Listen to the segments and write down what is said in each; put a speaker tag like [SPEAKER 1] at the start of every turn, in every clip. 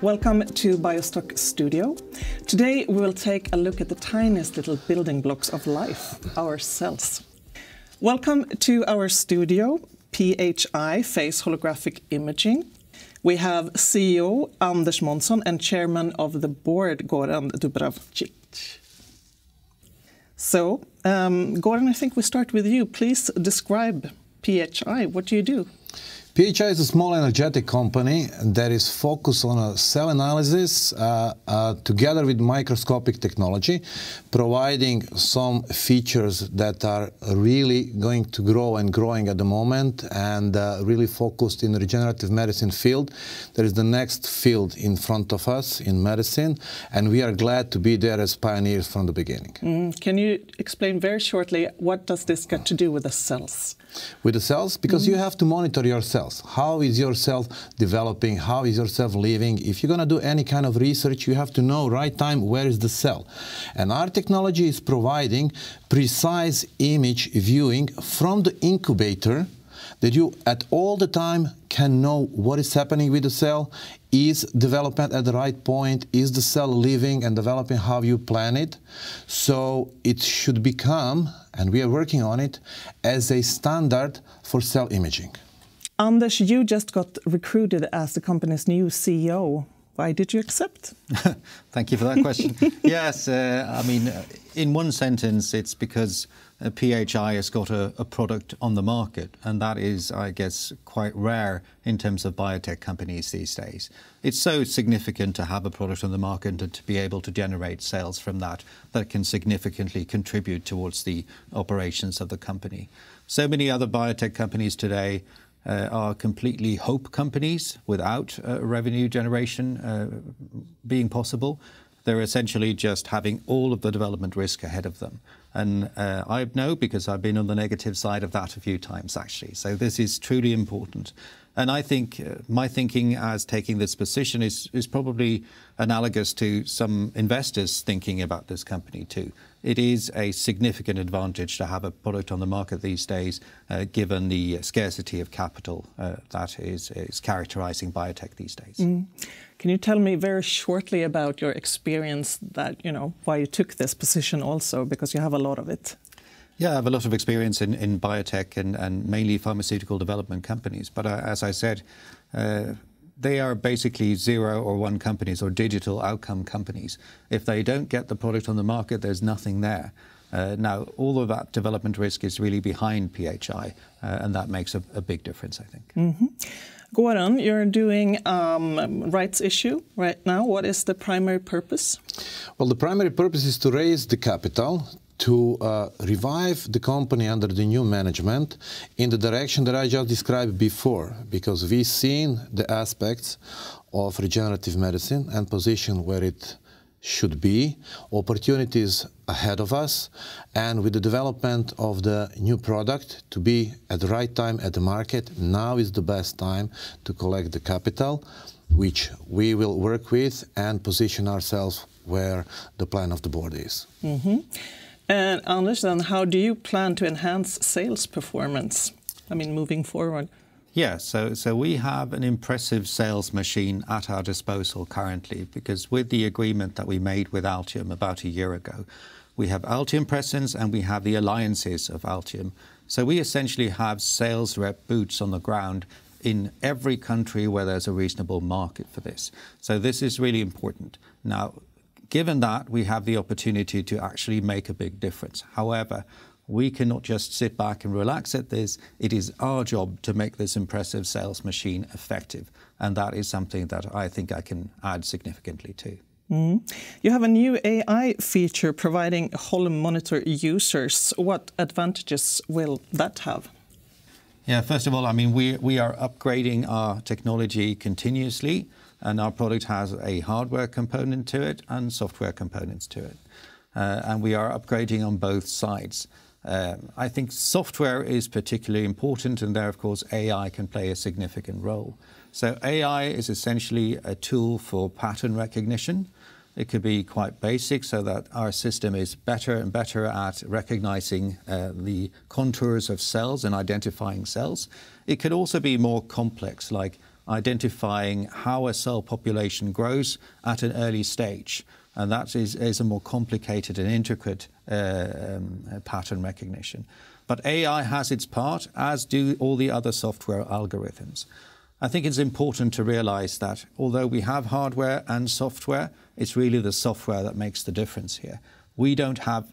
[SPEAKER 1] Welcome to Biostock Studio. Today we will take a look at the tiniest little building blocks of life, our cells. Welcome to our studio, PHI, Phase Holographic Imaging. We have CEO Anders Månsson and Chairman of the Board Goran Dubravčić. So, Goran, I think we start with you. Please describe PHI. What do you do?
[SPEAKER 2] PHI is a small energetic company that is focused on a cell analysis together with microscopic technology, providing some features that are really going to grow and growing at the moment, and really focused in the regenerative medicine field. There is the next field in front of us in medicine, and we are glad to be there as pioneers from the beginning.
[SPEAKER 1] Can you explain very shortly what does this got to do with the cells?
[SPEAKER 2] With the cells, because you have to monitor your cells. How is your cell developing? How is your cell living? If you're going to do any kind of research, you have to know right time where is the cell. And our technology is providing precise image viewing from the incubator, that you at all the time can know what is happening with the cell. Is development at the right point? Is the cell living and developing how you plan it? So it should become, and we are working on it, as a standard for cell imaging.
[SPEAKER 1] Anders, you just got recruited as the company's new CEO. Why did you accept?
[SPEAKER 3] Thank you for that question. Yes, I mean, in one sentence, it's because PHI has got a product on the market, and that is, I guess, quite rare in terms of biotech companies these days. It's so significant to have a product on the market and to be able to generate sales from that can significantly contribute towards the operations of the company. So many other biotech companies today are completely hope companies without revenue generation being possible. They're essentially just having all of the development risk ahead of them. And I know because I've been on the negative side of that a few times, actually. So this is truly important. And I think my thinking as taking this position is probably analogous to some investors thinking about this company too. It is a significant advantage to have a product on the market these days, given the scarcity of capital that is characterizing biotech these days.
[SPEAKER 1] Can you tell me very shortly about your experience that, why you took this position also, because you have a lot of it?
[SPEAKER 3] Yeah, I have a lot of experience in biotech and mainly pharmaceutical development companies. But as I said, they are basically 0 or 1 companies or digital outcome companies. If they don't get the product on the market, there's nothing there. Now, all of that development risk is really behind PHI, and that makes a big difference, I think.
[SPEAKER 1] Goran, you're doing rights issue right now. What is the primary purpose?
[SPEAKER 2] Well, the primary purpose is to raise the capital to revive the company under the new management in the direction that I just described before, because we've seen the aspects of regenerative medicine and position where it should be, opportunities ahead of us, and with the development of the new product to be at the right time at the market, now is the best time to collect the capital, which we will work with and position ourselves where the plan of the board is.
[SPEAKER 1] And Anders, then how do you plan to enhance sales performance? I mean, moving forward.
[SPEAKER 3] Yeah, so we have an impressive sales machine at our disposal currently, because with the agreement that we made with Altium about a year ago, we have Altium presence and we have the alliances of Altium. So we essentially have sales rep boots on the ground in every country where there's a reasonable market for this. So this is really important. Now, given that, we have the opportunity to actually make a big difference. However, we cannot just sit back and relax at this. It is our job to make this impressive sales machine effective. And that is something that I think I can add significantly to.
[SPEAKER 1] You have a new AI feature providing HoloMonitor users. What advantages will that have?
[SPEAKER 3] Yeah, first of all, I mean, we are upgrading our technology continuously. And our product has a hardware component to it and software components to it. And we are upgrading on both sides. I think software is particularly important, and there, of course, AI can play a significant role. So AI is essentially a tool for pattern recognition. It could be quite basic, so that our system is better and better at recognizing the contours of cells and identifying cells. It could also be more complex, like identifying how a cell population grows at an early stage. And that is a more complicated and intricate pattern recognition. But AI has its part, as do all the other software algorithms. I think it's important to realize that although we have hardware and software, it's really the software that makes the difference here. We don't have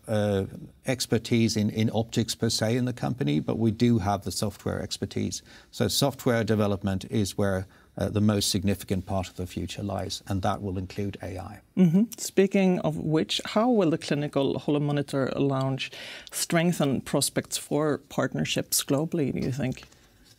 [SPEAKER 3] expertise in optics per se in the company, but we do have the software expertise. So software development is where the most significant part of the future lies, and that will include AI.
[SPEAKER 1] Speaking of which, how will the clinical HoloMonitor launch strengthen prospects for partnerships globally, do you think?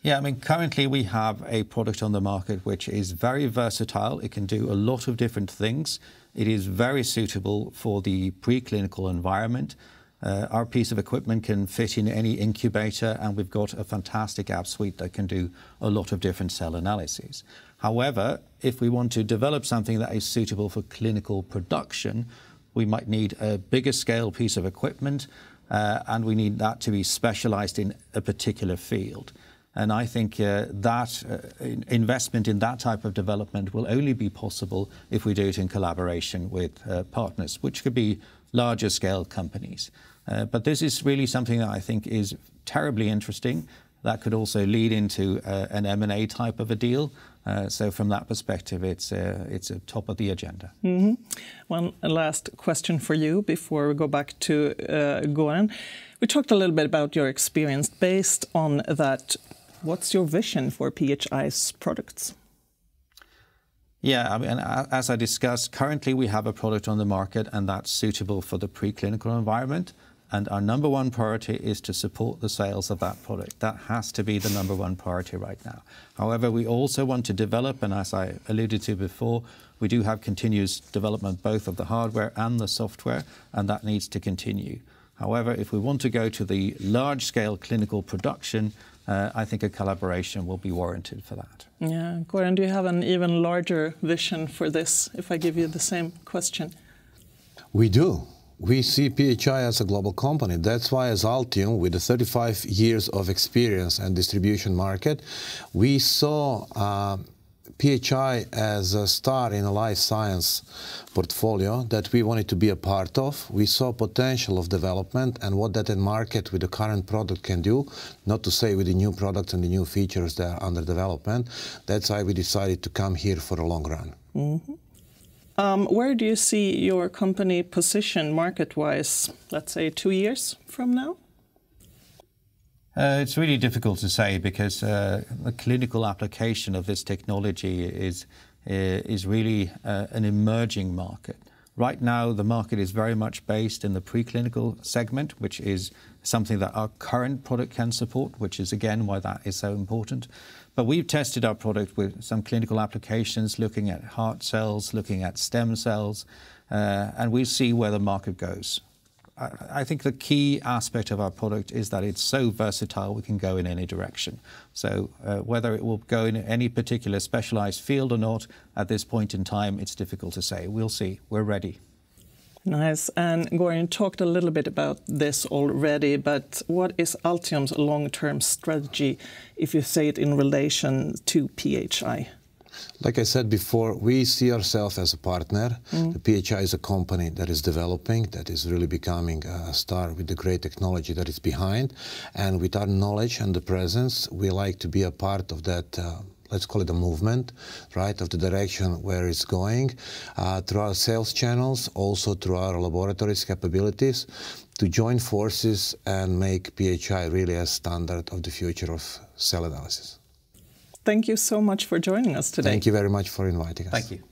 [SPEAKER 3] Yeah, I mean, currently we have a product on the market which is very versatile. It can do a lot of different things. It is very suitable for the preclinical environment. Our piece of equipment can fit in any incubator, and we've got a fantastic app suite that can do a lot of different cell analyses. However, if we want to develop something that is suitable for clinical production, we might need a bigger scale piece of equipment, and we need that to be specialized in a particular field. And I think that investment in that type of development will only be possible if we do it in collaboration with partners, which could be larger scale companies. But this is really something that I think is terribly interesting. That could also lead into an M&A type of a deal. So from that perspective, it's a top of the agenda.
[SPEAKER 1] One last question for you before we go back to Goran. We talked a little bit about your experience. Based on that, what's your vision for PHI's products?
[SPEAKER 3] Yeah, I mean, as I discussed, currently we have a product on the market, and that's suitable for the preclinical environment. And our number one priority is to support the sales of that product. That has to be the number one priority right now. However, we also want to develop, and as I alluded to before, we do have continuous development both of the hardware and the software, and that needs to continue. However, if we want to go to the large-scale clinical production, I think a collaboration will be warranted for that.
[SPEAKER 1] Yeah, Goran, do you have an even larger vision for this, if I give you the same question?
[SPEAKER 2] We do. We see PHI as a global company. That's why as Altium, with the 35 years of experience and distribution market, we saw PHI as a star in a life science portfolio that we wanted to be a part of. We saw potential of development and what that market with the current product can do, not to say with the new products and the new features that are under development. That's why we decided to come here for a long run.
[SPEAKER 1] Where do you see your company positioned market-wise, let's say 2 years from now?
[SPEAKER 3] It's really difficult to say because the clinical application of this technology is really an emerging market. Right now, the market is very much based in the preclinical segment, which is something that our current product can support, which is, again, why that is so important. But we've tested our product with some clinical applications, looking at heart cells, looking at stem cells, and we'll see where the market goes. I think the key aspect of our product is that it's so versatile we can go in any direction. So whether it will go in any particular specialized field or not, at this point in time, it's difficult to say. We'll see. We're ready.
[SPEAKER 1] Nice. And Goran, you talked a little bit about this already, but what is Altium's long-term strategy, if you say it in relation to PHI?
[SPEAKER 2] Like I said before, we see ourselves as a partner. The PHI is a company that is developing, that is really becoming a star with the great technology that is behind. And with our knowledge and the presence, we like to be a part of that, let's call it a movement, right, of the direction where it's going, through our sales channels, also through our laboratories capabilities, to join forces and make PHI really a standard of the future of cell analysis.
[SPEAKER 1] Thank you so much for joining us today.
[SPEAKER 2] Thank you very much for inviting us.
[SPEAKER 3] Thank you.